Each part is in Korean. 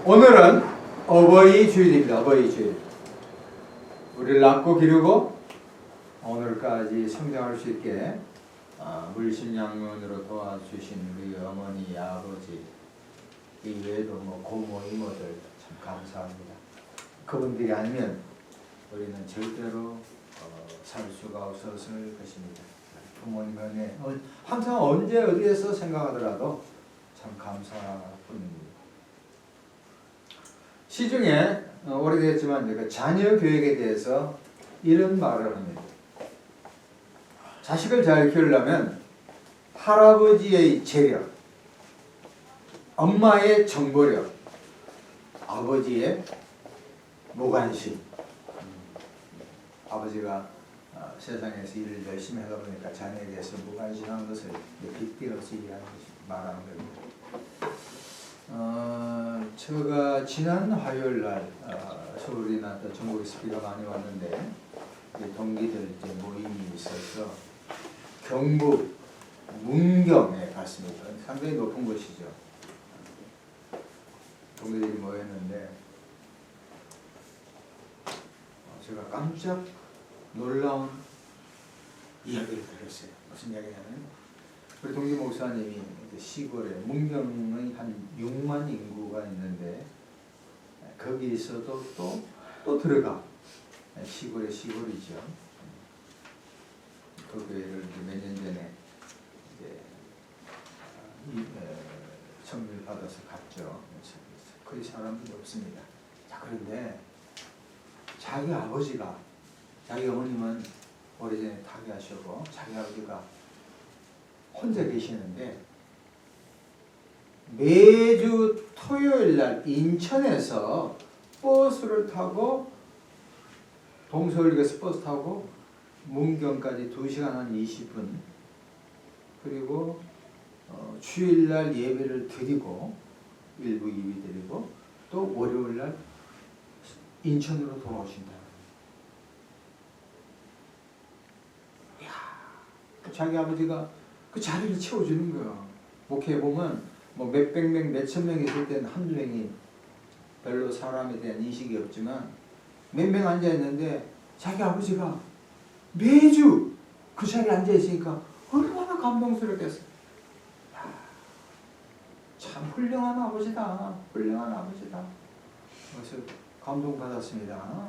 오늘은 어버이 주일입니다. 어버이 주일. 우리를 낳고 기르고 오늘까지 성장할 수 있게 물심양면으로 도와주신 우리 어머니, 아버지, 이외에도 고모, 이모들 참 감사합니다. 그분들이 아니면 우리는 절대로 살 수가 없었을 것입니다. 부모님은 항상 언제 어디에서 생각하더라도 참 감사뿐입니다. 시중에 오래됐지만 자녀 교육에 대해서 이런 말을 합니다. 자식을 잘 키우려면 할아버지의 재력, 엄마의 정보력, 아버지의 무관심. 아버지가 세상에서 일을 열심히 하다 보니까 자녀에 대해서 무관심한 것을 빗대어서 말하는 겁니다. 제가 지난 화요일 날 서울이나 전국에서 비가 많이 왔는데 동기들 모임이 있어서 경북 문경에 갔습니다. 상당히 높은 곳이죠. 동기들이 모였는데 제가 깜짝 놀라운 이야기를 들었어요. 무슨 이야기냐면 우리 동기 목사님이 시골에 문경의 한 6만 인구가 있는데 거기서도 또 들어가 시골의 시골이죠. 그 교회를 몇 년 전에 청를 받아서 갔죠. 거의 사람들이 없습니다. 자, 그런데 자기 아버지가, 자기 어머님은 오래전에 타계하셨고 자기 아버지가 혼자 계시는데 매주 토요일 날 인천에서 버스를 타고 동서울역에서 버스 타고 문경까지 2시간 한 20분, 그리고 주일날 예배를 드리고 일부 예배 드리고 또 월요일날 인천으로 돌아오신다. 이야, 자기 아버지가 그 자리를 채워주는 거야. 목회에 보면 몇백 명, 몇천 명 있을 때는 한두 명이 별로 사람에 대한 인식이 없지만 몇 명 앉아 있는데 자기 아버지가 매주 그 자리에 앉아 있으니까 얼마나 감동스럽겠어. 참 훌륭한 아버지다. 훌륭한 아버지다. 그래서 감동받았습니다.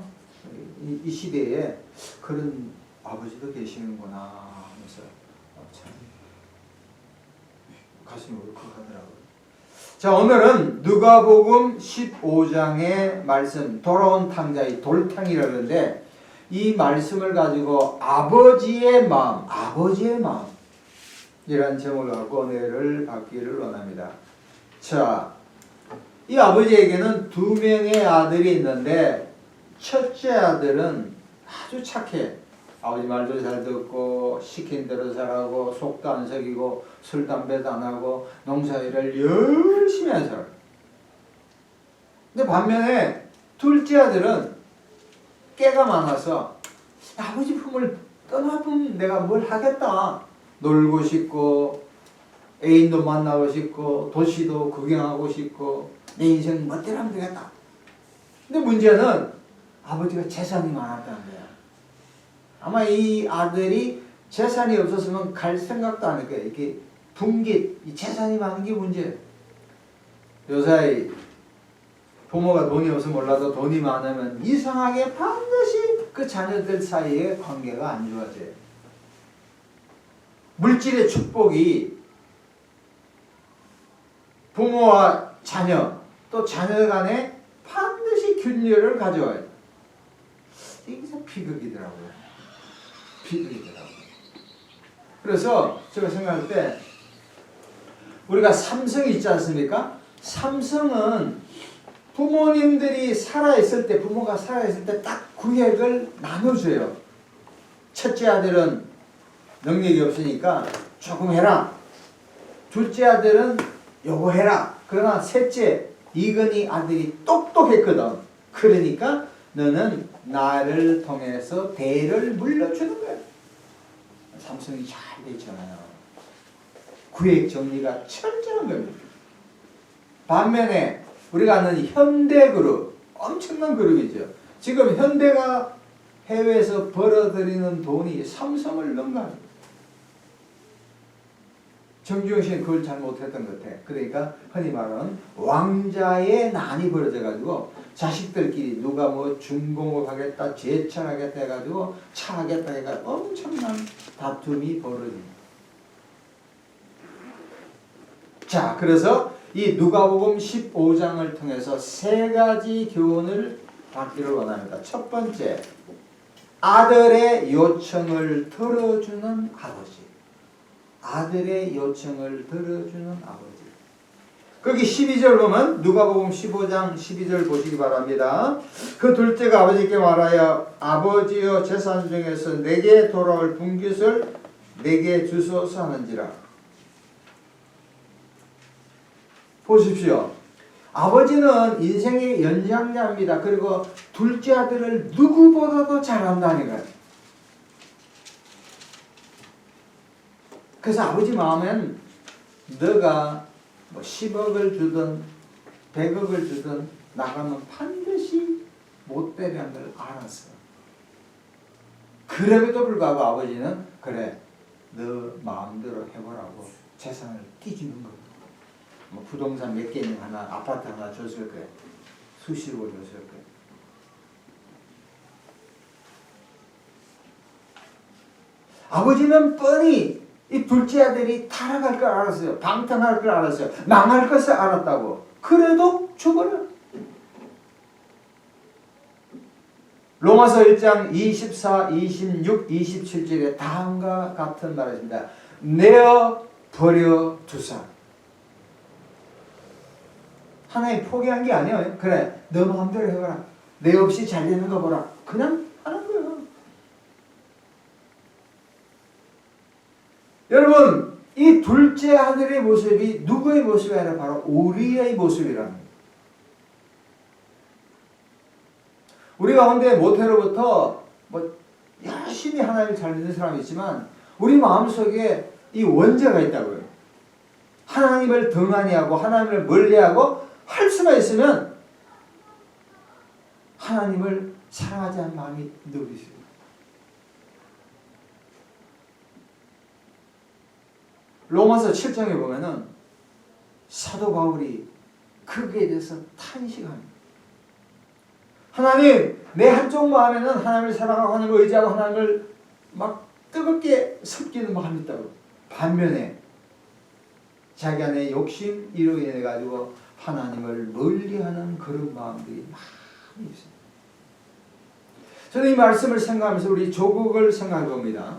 이 시대에 그런 아버지도 계시는구나 하면서 참 가슴이 울컥하더라고요. 자, 오늘은 누가복음 15장의 말씀, 돌아온 탕자의 돌탕이라고 하는데 이 말씀을 가지고 아버지의 마음 이란 제목을 갖고 은혜를 받기를 원합니다. 자, 이 아버지에게는 2명의 아들이 있는데 첫째 아들은 아주 착해. 아버지 말도 잘 듣고 시킨 대로 잘하고 속도 안 새기고 술 담배도 안 하고 농사일을 열심히 하는 사람. 근데 반면에 둘째 아들은 깨가 많아서 아버지 품을 떠나면 내가 뭘 하겠다. 놀고 싶고 애인도 만나고 싶고 도시도 구경하고 싶고 내 인생 멋대로 하면 되겠다. 근데 문제는 아버지가 재산이 많았다는 거야. 아마 이 아들이 재산이 없었으면 갈 생각도 안 할 거야. 이렇게 분깃, 이 재산이 많은 게 문제예요. 요사이 부모가 돈이 없으면 몰라도 돈이 많으면 이상하게 반드시 그 자녀들 사이의 관계가 안 좋아져요. 물질의 축복이 부모와 자녀 또 자녀 간에 반드시 균열을 가져와요. 이게 참 비극이더라고요. 그래서 제가 생각할 때 우리가 삼성이 있지 않습니까? 삼성은 부모님들이 살아있을 때, 부모가 살아있을 때 딱 구획을 나눠줘요. 첫째 아들은 능력이 없으니까 조금 해라. 둘째 아들은 요거 해라. 그러나 셋째 이건희 아들이 똑똑했거든. 그러니까 너는 나를 통해서 대를 물려주는 거야. 삼성이 잘 돼 있잖아요. 구획 정리가 철저한 겁니다. 반면에 우리가 아는 현대 그룹, 엄청난 그룹이죠. 지금 현대가 해외에서 벌어들이는 돈이 삼성을 넘나요. 정주영 씨는 그걸 잘 못했던 것 같아. 그러니까 흔히 말하는 왕자의 난이 벌어져가지고 자식들끼리 누가 뭐 중공업 하겠다, 제철하겠다 해가지고 차 하겠다 해가지고 엄청난 다툼이 벌어집니다. 자, 그래서 이 누가복음 15장을 통해서 세 가지 교훈을 받기를 원합니다. 첫 번째, 아들의 요청을 들어주는 아버지. 아들의 요청을 들어주는 아버지. 거기 12절 보면 누가복음 15장 12절 보시기 바랍니다. 그 둘째가 아버지께 말하여 아버지여 재산 중에서 내게 돌아올 분깃을 내게 주소서 하는지라. 보십시오. 아버지는 인생의 연장자입니다. 그리고 둘째 아들을 누구보다도 잘한다는 거예요. 그래서 아버지 마음엔 너가 뭐 10억을 주든 100억을 주든 나가면 반드시 못 되는 걸 알았어. 그럼에도 불구하고 아버지는 그래 너 마음대로 해보라고 재산을 끼주는 거야. 뭐 부동산 몇 개 있는 하나 아파트 하나 줬을 거야. 수십억 줬을 거야. 아버지는 뻔히 이 둘째 아들이 타락할 걸 알았어요. 방탕할 걸 알았어요. 망할 것을 알았다고. 그래도 줘버려. 로마서 1장 24, 26, 27절에 다음과 같은 말입니다. 내어 버려 두사. 하나님 포기한 게 아니에요. 그래 너 마음대로 해봐라. 내 없이 잘 되는 거 보라. 그냥 하는 거예요. 여러분 이 둘째 아들의 모습이 누구의 모습이 아니라 바로 우리의 모습이라는 거예요. 우리 가운데 모태로부터 뭐 열심히 하나님을 잘 믿는 사람이 있지만 우리 마음속에 이 원죄가 있다고요. 하나님을 등한히 하고 하나님을 멀리하고 할 수만 있으면 하나님을 사랑하지 않는 마음이 늘 있어요. 로마서 7장에 보면은 사도 바울이 거기에 대해서 탄식합니다. 하나님, 내 한쪽 마음에는 하나님을 사랑하고 하나님을 의지하고 하나님을 막 뜨겁게 섞이는 마음이 있다고. 반면에 자기 안에 욕심 이로 인해 가지고 하나님을 멀리하는 그런 마음들이 많이 있습니다. 저는 이 말씀을 생각하면서 우리 조국을 생각해 봅니다.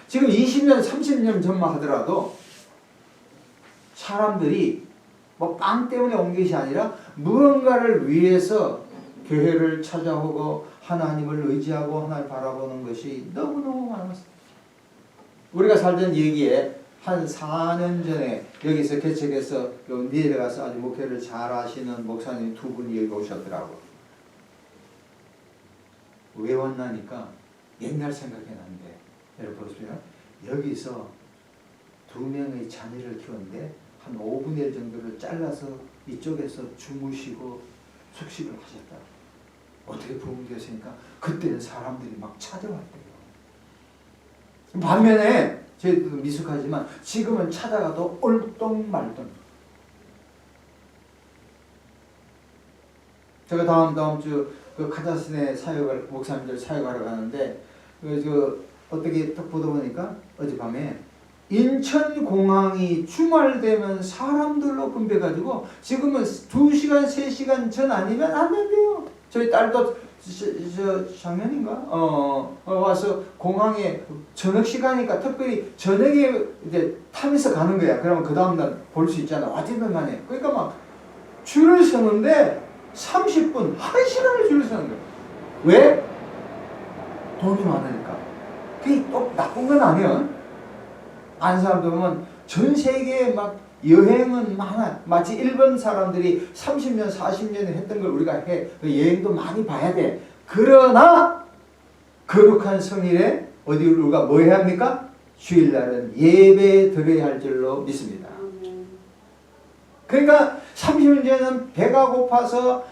지금 20년, 30년 전만 하더라도 사람들이 뭐 빵 때문에 온 것이 아니라 무언가를 위해서 교회를 찾아오고 하나님을 의지하고 하나님을 바라보는 것이 너무너무 많았어요. 우리가 살던 여기에 한 4년 전에 여기서 개척해서 내려가서 아주 목회를 잘 하시는 목사님 두 분이 여기 오셨더라고요. 왜 왔나니까 옛날 생각이 나는데 여러분 보세요. 여기서 2명의 자녀를 키웠는데 한 5분의 1 정도를 잘라서 이쪽에서 주무시고 숙식을 하셨다. 어떻게 부흥되었으니까 그때는 사람들이 막 찾아왔대요. 반면에 저희도 미숙하지만 지금은 찾아가도 얼똥말똥. 제가 다음 주 그 카자흐스탄에 사역을 목사님들 사역하러 가는데 어떻게 딱 보다 보니까 어젯밤에 인천공항이 주말 되면 사람들로 붐벼가지고 지금은 2시간 3시간 전 아니면 안 된대요. 저희 딸도 작년인가 와서 공항에 저녁 시간이니까 특별히 저녁에 이제 타면서 가는 거야. 그러면 그 다음날 볼 수 있잖아. 완전 만에. 그러니까 막 줄을 서는데 30분, 1시간을 줄을 서는 거야. 왜? 돈이 많으니까. 그게 또 나쁜 건 아니야. 아는 사람들 보면 전 세계에 막 여행은 많아. 마치 일본 사람들이 30년, 40년에 했던 걸 우리가 해. 여행도 많이 봐야 돼. 그러나 거룩한 성일에 어디 우리가 뭐 해야 합니까? 주일날은 예배 드려야 할 줄로 믿습니다. 그러니까 30년 전에는 배가 고파서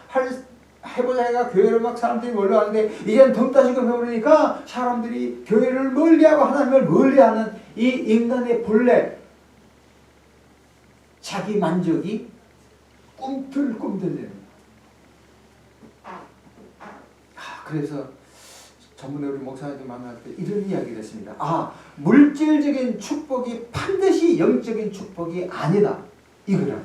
해보자 해가 교회를 막 사람들이 몰려왔는데 이제는 덩따지고 배부르니까 사람들이 교회를 멀리하고 하나님을 멀리하는 이 인간의 본래 자기 만족이 꿈틀꿈틀대는. 그래서 전번에 우리 목사님들 만날 때 이런 이야기를 했습니다. 물질적인 축복이 반드시 영적인 축복이 아니다. 이거라.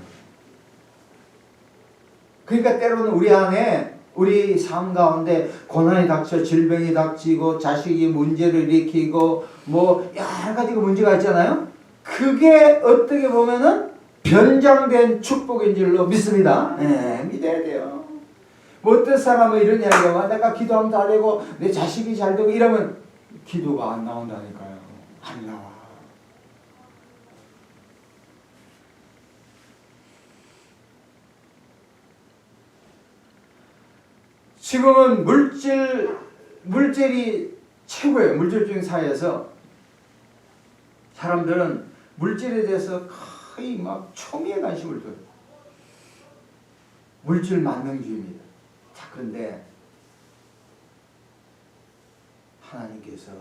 그러니까 때로는 우리 안에 우리 삶 가운데 고난이 닥쳐 질병이 닥치고 자식이 문제를 일으키고 뭐 여러 가지가 문제가 있잖아요. 그게 어떻게 보면은 변장된 축복인 줄로 믿습니다. 네, 믿어야 돼요. 뭐 어떤 사람은 이런 이야기가 내가 기도하면 다 되고 내 자식이 잘 되고 이러면 기도가 안 나온다니까요. 안 나와. 지금은 물질이 최고예요. 물질적인 사회에서 사람들은 물질에 대해서 거의 막 초미의 관심을 둬요. 물질 만능주의입니다. 자, 그런데 하나님께서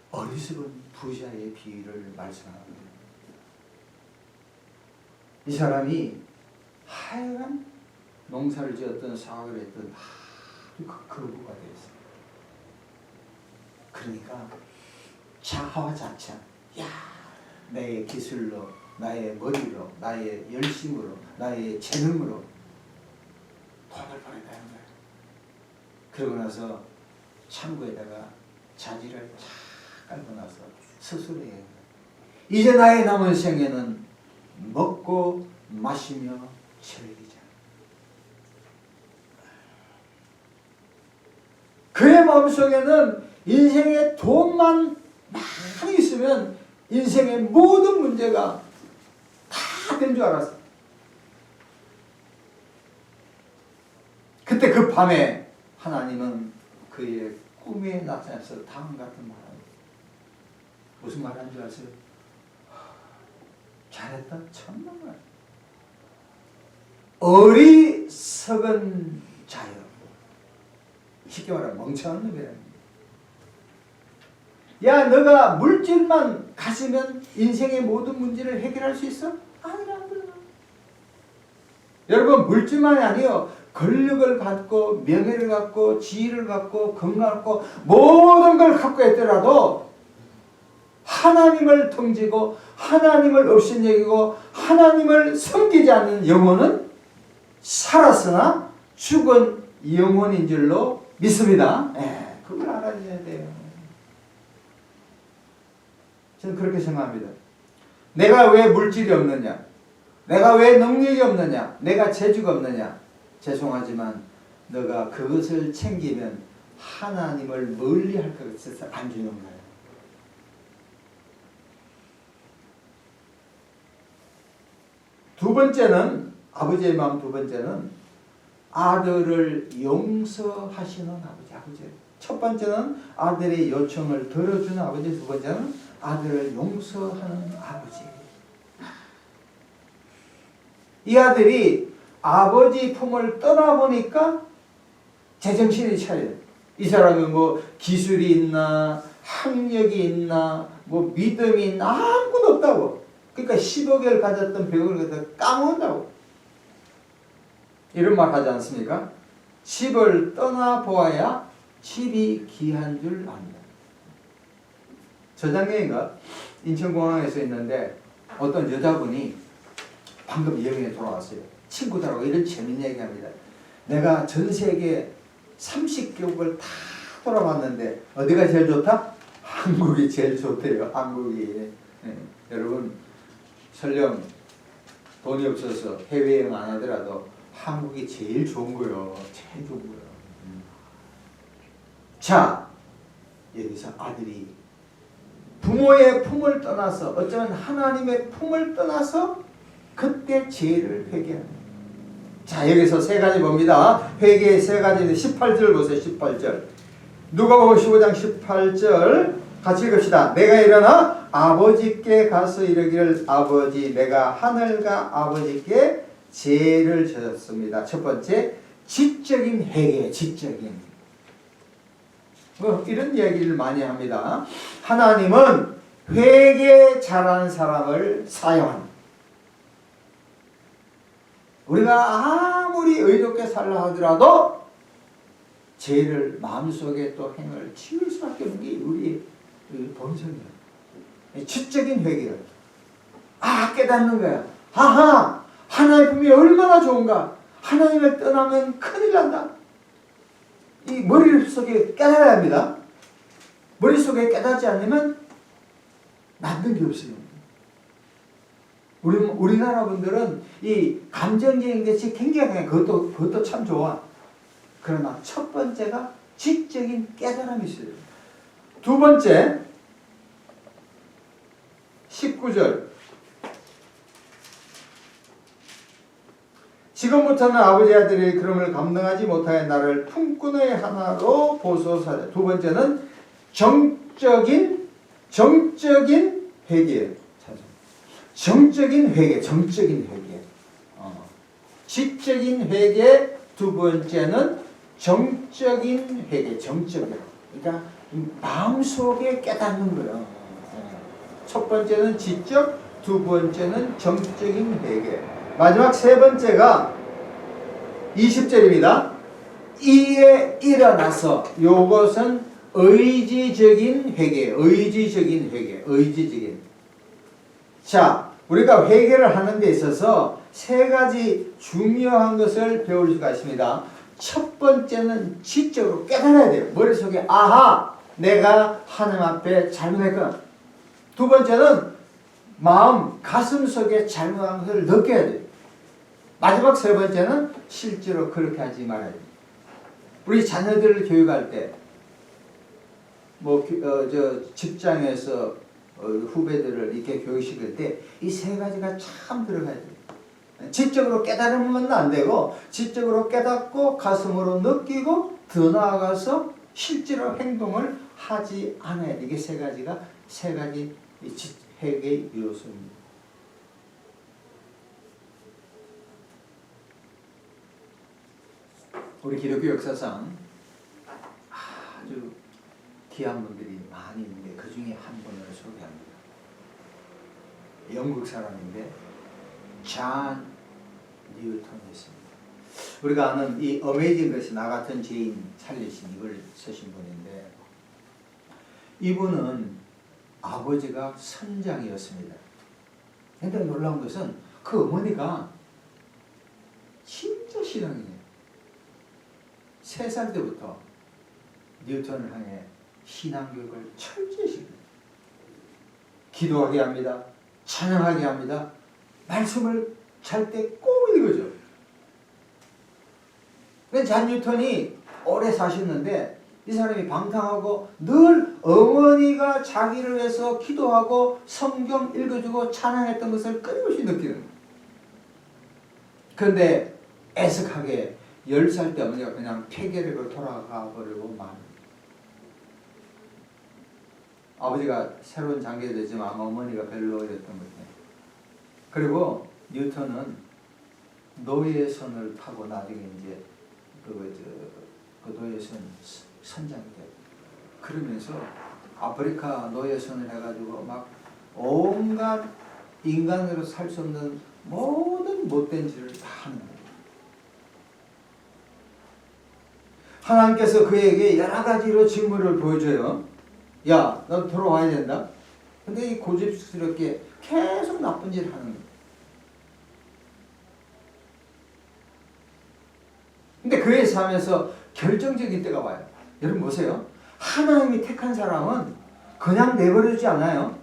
어리석은 부자의 비유를 말씀합니다. 이 사람이 하여간 농사를 지었던 사업을 했던 아주 거부가 되었습니다. 그러니까 자화자찬, 나의 기술로, 나의 머리로, 나의 열심으로, 나의 재능으로 돈을 벌어야 하는 거예요. 그러고 나서 창고에다가 자지를 쫙 깔고 나서 스스로 해요. 이제 나의 남은 생애는 먹고 마시며 즐기자. 그의 마음속에는 인생에 돈만 많이 있으면 인생의 모든 문제가 다 된 줄 알았어. 그때 그 밤에 하나님은 그의 꿈에 나타나서 다음 같은 말을 무슨 말 하는 줄 아세요? 잘했다. 천만만. 어리석은 자여. 쉽게 말하면 멍청한 놈이라는 거야. 야, 너가 물질만 가지면 인생의 모든 문제를 해결할 수 있어? 아니라. 여러분, 물질만이 아니요. 권력을 갖고 명예를 갖고 지위를 갖고 건강을 갖고 모든 걸 갖고 있더라도 하나님을 등지고 하나님을 업신여기고 하나님을 섬기지 않는 영혼은 살았으나 죽은 영혼인 줄로 믿습니다. 그걸 알아야 돼요. 저는 그렇게 생각합니다. 내가 왜 물질이 없느냐? 내가 왜 능력이 없느냐? 내가 재주가 없느냐? 죄송하지만 너가 그것을 챙기면 하나님을 멀리할 것을 안 주는 거예요. 두 번째는 아버지의 마음. 두 번째는 아들을 용서하시는 아버지. 첫 번째는 아들의 요청을 들어주는 아버지. 두 번째는 아들을 용서하는 아버지. 이 아들이 아버지 품을 떠나보니까 제정신이 차려요. 이 사람은 뭐 기술이 있나 학력이 있나 뭐 믿음이 있나 아무것도 없다고. 그러니까 10억을 가졌던 100억을 갖다 까먹는다고. 이런 말 하지 않습니까? 집을 떠나보아야 집이 귀한 줄 압니다. 저작년인가 인천공항에서 있는데 어떤 여자분이 방금 여행에 돌아왔어요. 친구들하고 이런 재밌는 얘기합니다. 내가 전 세계 30개국을 다 돌아봤는데 어디가 제일 좋다? 한국이 제일 좋대요. 한국이. 여러분 설령 돈이 없어서 해외여행 안 하더라도 한국이 제일 좋은 거예요. 제일 좋은 거예요. 자, 여기서 아들이 부모의 품을 떠나서 어쩌면 하나님의 품을 떠나서 그때 죄를 회개합니다. 자, 여기서 세 가지 봅니다. 회개의 세 가지. 18절 보세요. 18절. 누가복음 15장 18절 같이 읽읍시다. 내가 일어나 아버지께 가서 이르기를 아버지 내가 하늘과 아버지께 죄를 졌습니다. 첫 번째 지적인 회개, 지적인 이런 이야기를 많이 합니다. 하나님은 회개 잘하는 사람을 사용합니다. 우리가 아무리 의롭게 살라 하더라도 죄를 마음속에 또 행을 치울 수밖에 없는 게 우리 본성이에요. 지적인 회개를 깨닫는 거야. 아하, 하나님의 품이 얼마나 좋은가. 하나님을 떠나면 큰일 난다. 이 머릿속에 깨달아야 합니다. 머릿속에 깨닫지 않으면 남는 게 없어요. 우리나라 분들은 이 감정적인 것이 굉장히 강해. 그것도 참 좋아. 그러나 첫 번째가 지적인 깨달음이 있어요. 두 번째 19절 지금부터는 아버지 아들이 그럼을 감당하지 못하여 나를 품꾼의 하나로 보소서. 두 번째는 정적인 회개예요. 정적인 회개. 지적인 회개. 두 번째는 정적인 회개. 그러니까 마음속에 깨닫는 거예요. 첫 번째는 지적, 두 번째는 정적인 회개. 마지막 세 번째가 20절입니다. 이에 일어나서 요것은 의지적인 회개. 자, 우리가 회개를 하는 데 있어서 세 가지 중요한 것을 배울 수가 있습니다. 첫 번째는 지적으로 깨달아야 돼요. 머릿속에 아하, 내가 하나님 앞에 잘못했구나. 두 번째는 마음, 가슴속에 잘못한 것을 느껴야 돼요. 마지막 세 번째는 실제로 그렇게 하지 말아야 돼요. 우리 자녀들을 교육할 때 직장에서 후배들을 이렇게 교육시킬 때 이 세 가지가 참 들어가야 돼요. 지적으로 깨달으면 안 되고 지적으로 깨닫고 가슴으로 느끼고 더 나아가서 실제로 행동을 하지 않아야 돼. 이게 세 가지 회개의 요소입니다. 우리 기독교 역사상 아주 귀한 분들이 많이 있는데 그 중에 한 분을 소개합니다. 영국 사람인데 존 뉴턴이었습니다. 우리가 아는 이 어메이징 것이 나 같은 죄인 살리신 이걸 쓰신 분인데 이분은 아버지가 선장이었습니다. 근데 놀라운 것은 그 어머니가 진짜 신앙이에요. 3살 때부터 뉴턴을 향해 신앙교육을 철저히 시킵니다. 기도하게 합니다. 찬양하게 합니다. 말씀을 잘 때 꼭 읽어줘. 존 뉴턴이 오래 사셨는데 이 사람이 방탕하고 늘 어머니가 자기를 위해서 기도하고 성경 읽어주고 찬양했던 것을 끊임없이 느끼는 거예요. 그런데 애석하게 10살 때 어머니가 그냥 폐결핵으로 돌아가 버리고 말. 아버지가 새로운 장기가 되지만 어머니가 별로 이랬던 것 같아요. 그리고 뉴턴은 노예의 손을 타고 나중에 이제 그 노예의 손 선장이 돼요. 그러면서 아프리카 노예의 손을 해가지고 막 온갖 인간으로 살 수 없는 모든 못된 짓을 다 하는 거예요. 하나님께서 그에게 여러 가지로 징후를 보여줘요. 야, 너 돌아와야 된다. 근데 이 고집스럽게 계속 나쁜 짓을 하는 거예요. 근데 그의 삶에서 결정적인 때가 와요. 여러분 보세요. 하나님이 택한 사람은 그냥 내버려두지 않아요.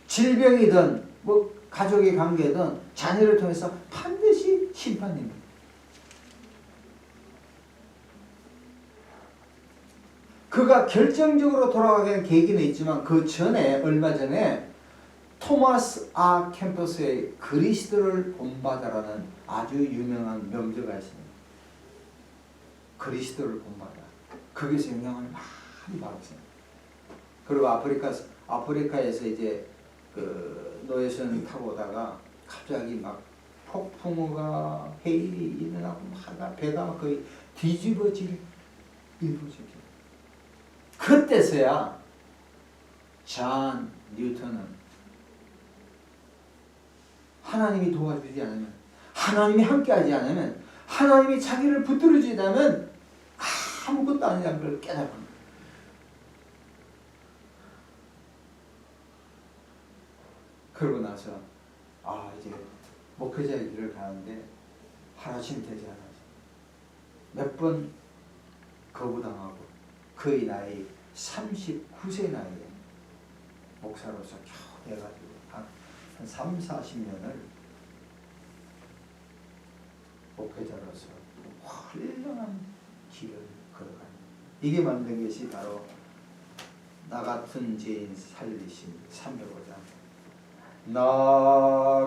질병이든 뭐 가족의 관계든 자녀를 통해서 반드시 심판입니다. 그가 결정적으로 돌아가게 된 계기는 있지만 그 전에 얼마 전에 토마스 아 캠퍼스의 그리스도를 본받아라는 아주 유명한 명제가 있습니다. 그리스도를 본받아. 거기서 영향을 많이 받았어요. 그리고 아프리카에서 이제 그 노예선 타고 오다가 갑자기 막 폭풍우가 해일이 일어나고 막 배가 막 거의 뒤집어질 일부죠. 그때서야 존 뉴턴은 하나님이 도와주지 않으면, 하나님이 함께하지 않으면, 하나님이 자기를 붙들어주지 않으면 아무것도 아니라는 걸 깨달은 거예요. 그러고 나서 이제 목회자의 길을 가는데 하루아침에 되지 않아서 몇 번 거부당하고 거의 나이 39세 나이에 목사로서 겨우 돼가지고 한 3, 40년을 목회자로서 훌륭한 길을 걸어가는, 이게 만든 것이 바로 나 같은 죄인 살리신 305장. 나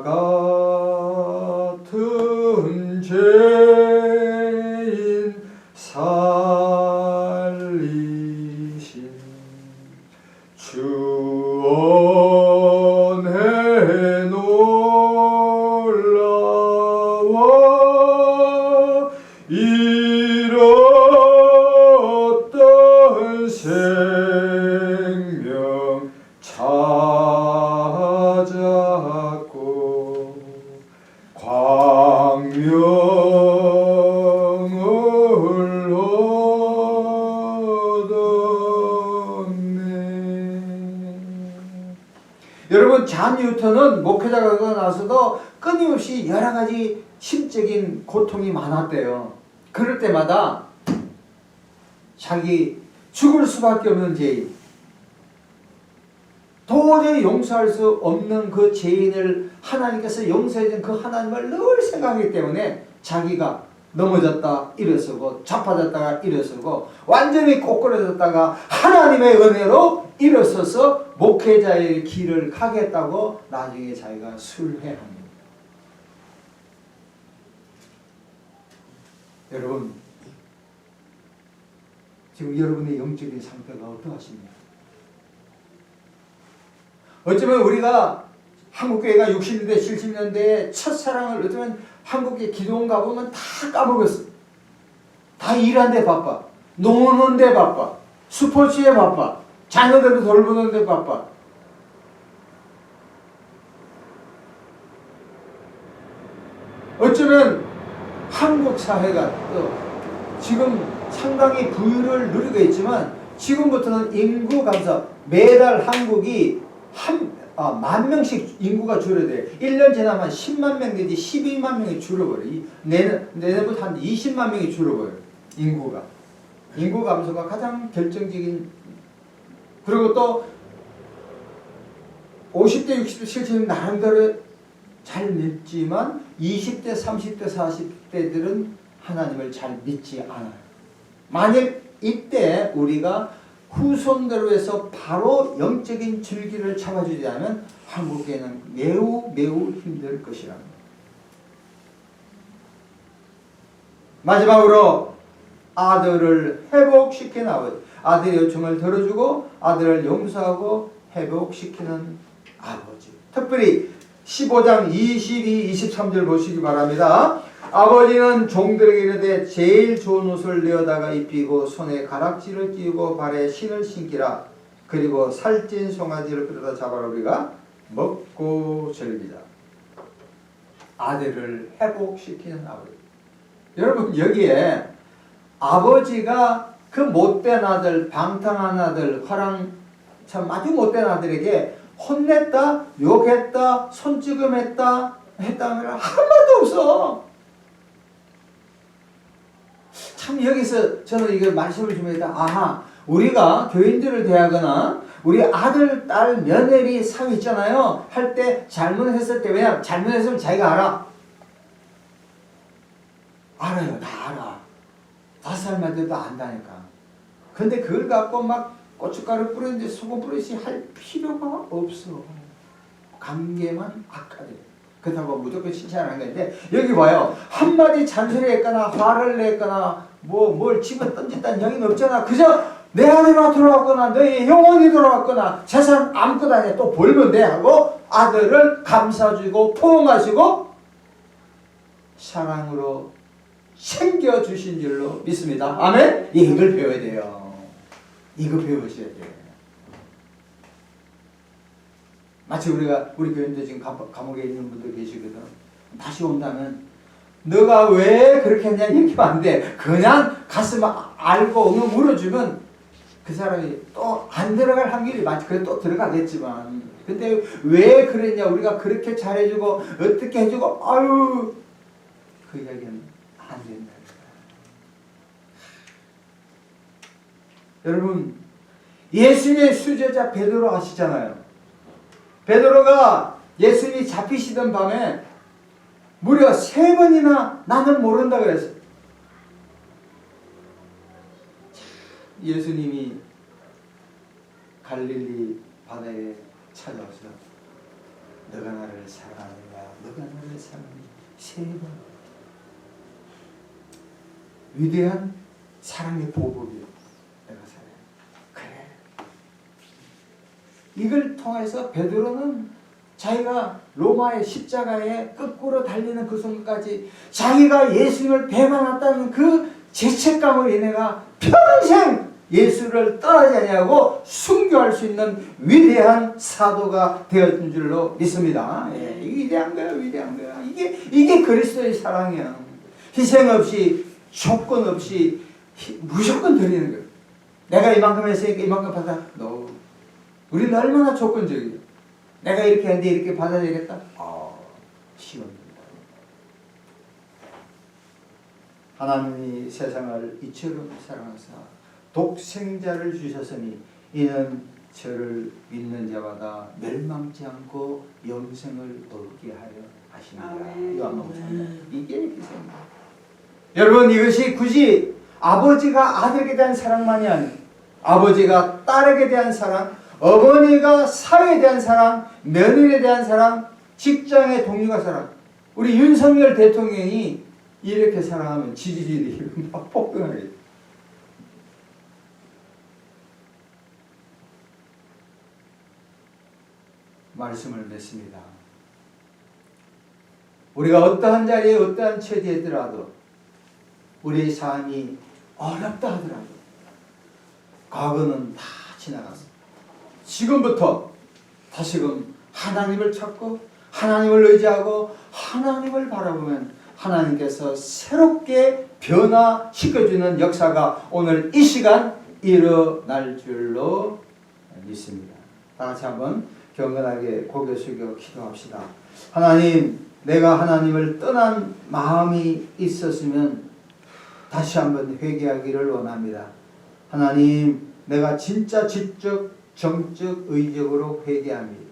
같은 죄인 살리신 주 은혜 놀라워 잃었던 생명 찾았고 광명을 얻었네. 여러분, 존 뉴턴은 목회자가 되고 나서도 끊임없이 여러 가지 심적인 고통이 많았대요. 그럴 때마다 자기 죽을 수밖에 없는 죄인, 도저히 용서할 수 없는 그 죄인을 하나님께서 용서해 준 그 하나님을 늘 생각하기 때문에 자기가 넘어졌다 일어서고 자빠졌다가 일어서고 완전히 꼬꾸라졌다가 하나님의 은혜로 일어서서 목회자의 길을 가겠다고 나중에 자기가 술회합니다. 여러분, 지금 여러분의 영적인 상태가 어떠하십니까? 어쩌면 우리가 한국교회가 60년대, 70년대에 첫사랑을 어쩌면 한국에 기도원 가보면 다 까먹었어. 다 일하는데 바빠. 노는데 바빠. 스포츠에 바빠. 자녀들도 돌보는데 바빠. 어쩌면 한국 사회가 또 지금 상당히 부유를 누리고 있지만 지금부터는 인구 감소, 매달 한국이 10,000명씩 인구가 줄어들어요. 1년 지나면 10만 명 내지 12만 명이 줄어버려요. 내년부터 한 20만 명이 줄어버려요. 인구가. 인구 감소가 가장 결정적인. 그리고 또 50대, 60대, 70대 나름대로 잘 믿지만 20대, 30대, 40대들은 하나님을 잘 믿지 않아요. 만일 이때 우리가 후손대로 해서 바로 영적인 줄기를 잡아주지 않으면 한국에는 매우 힘들 것이랍니다. 마지막으로 아들을 회복시키는 아버지, 아들의 요청을 들어주고 아들을 용서하고 회복시키는 아버지. 특별히 15장 22, 23절 보시기 바랍니다. 아버지는 종들에게 이르되 제일 좋은 옷을 내어다가 입히고 손에 가락지를 끼우고 발에 신을 신기라. 그리고 살찐 송아지를 끌어다 잡아라 우리가 먹고 즐기자. 아들을 회복시키는 아버지. 여러분, 여기에 아버지가 그 못된 아들, 방탕한 아들, 참 아주 못된 아들에게 혼냈다, 욕했다, 손찌검했다 했다면 한마디도 없어. 참 여기서 저는 이거 말씀을 주면서 우리가 교인들을 대하거나 우리 아들, 딸, 며느리 사위 있잖아요. 할 때 잘못했을 때, 왜냐? 잘못했으면 자기가 알아요. 다 알아. 5살만 돼도 안다니까. 근데 그걸 갖고 막 고춧가루 뿌리는데 소금 뿌리듯이 할 필요가 없어. 관계만 악화돼. 그렇다고 무조건 칭찬하는 건데, 여기 봐요. 한마디 잔소리 했거나 화를 냈거나 뭘 집어 던졌다는 영이 없잖아. 그저 내 아들아 돌아왔거나 너의 영혼이 돌아왔거나 재산 아무것도 아니야 또 벌면 돼 하고 아들을 감싸주고 포옹하시고 사랑으로 챙겨주신 줄로 믿습니다. 아멘? 이걸 배워야 돼요. 이거 배우셔야 돼요. 마치 우리 교인도 지금 감옥에 있는 분들 계시거든. 다시 온다면 너가 왜 그렇게 했냐 이렇게 안 돼. 그냥 가슴 알고 물어주면 그 사람이 또 안 들어갈 확률이 많지. 그래 또 들어가겠지만 근데 왜 그랬냐 우리가 그렇게 잘해주고 어떻게 해주고 아유 그 이야기는 안 된다. 여러분 예수님의 수제자 베드로 아시잖아요. 베드로가 예수님이 잡히시던 밤에 무려 3번이나 나는 모른다 그랬어요. 예수님이 갈릴리 바다에 찾아와서 너가 나를 사랑하느냐 너가 나를 사랑하느냐 3번 위대한 사랑의 보복이에요. 내가 사랑해. 그래. 이걸 통해서 베드로는 자기가 로마의 십자가에 거꾸로 달리는 그 순간까지 자기가 예수님을 배반했다는 그 죄책감을 인해가 평생 예수를 떠나지 아니하고 순교할 수 있는 위대한 사도가 되었던 줄로 믿습니다. 예, 이게 위대한 거야, 위대한 거야. 이게 그리스도의 사랑이야. 희생 없이 조건 없이 무조건 드리는 거예요. 내가 이만큼 했으니까 이만큼 받아. No. 우리는 얼마나 조건적이에요. 내가 이렇게 했는데 이렇게 받아야 되겠다? 시원합니다. 하나님이 세상을 이처럼 사랑하사 독생자를 주셨으니 이는 저를 믿는 자마다 멸망치 않고 영생을 얻게 하려 하십니다. 요한복음 3장. 이게 희생입니다. 여러분 이것이 굳이 아버지가 아들에게 대한 사랑만이 아니에요. 아버지가 딸에게 대한 사랑, 어머니가 사회에 대한 사랑, 며느리에 대한 사랑, 직장의 동료가 사랑. 우리 윤석열 대통령이 이렇게 사랑하면 지지율이 막 폭등하게. 말씀을 맺습니다. 우리가 어떠한 자리에 어떠한 처지에 있더라도 우리의 삶이 어렵다 하더라도 과거는 다 지나갔습니다. 지금부터 다시금 하나님을 찾고 하나님을 의지하고 하나님을 바라보면 하나님께서 새롭게 변화시켜주는 역사가 오늘 이 시간 일어날 줄로 믿습니다. 다 같이 한번 경건하게 고개 숙여 기도합시다. 하나님, 내가 하나님을 떠난 마음이 있었으면 다시 한번 회개하기를 원합니다. 하나님, 내가 진짜 지적, 정적, 의적으로 회개합니다.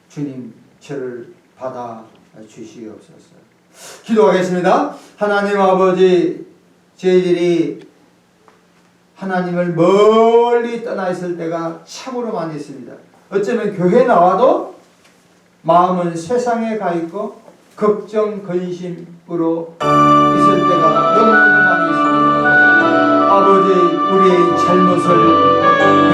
주님, 저를 받아 주시옵소서. 기도하겠습니다. 하나님 아버지, 저희들이 하나님을 멀리 떠나 있을 때가 참으로 많이 있습니다. 어쩌면 교회 나와도 마음은 세상에 가 있고 걱정, 근심으로 있을 때가 너무너무 많이 있습니다. 아버지, 우리의 잘못을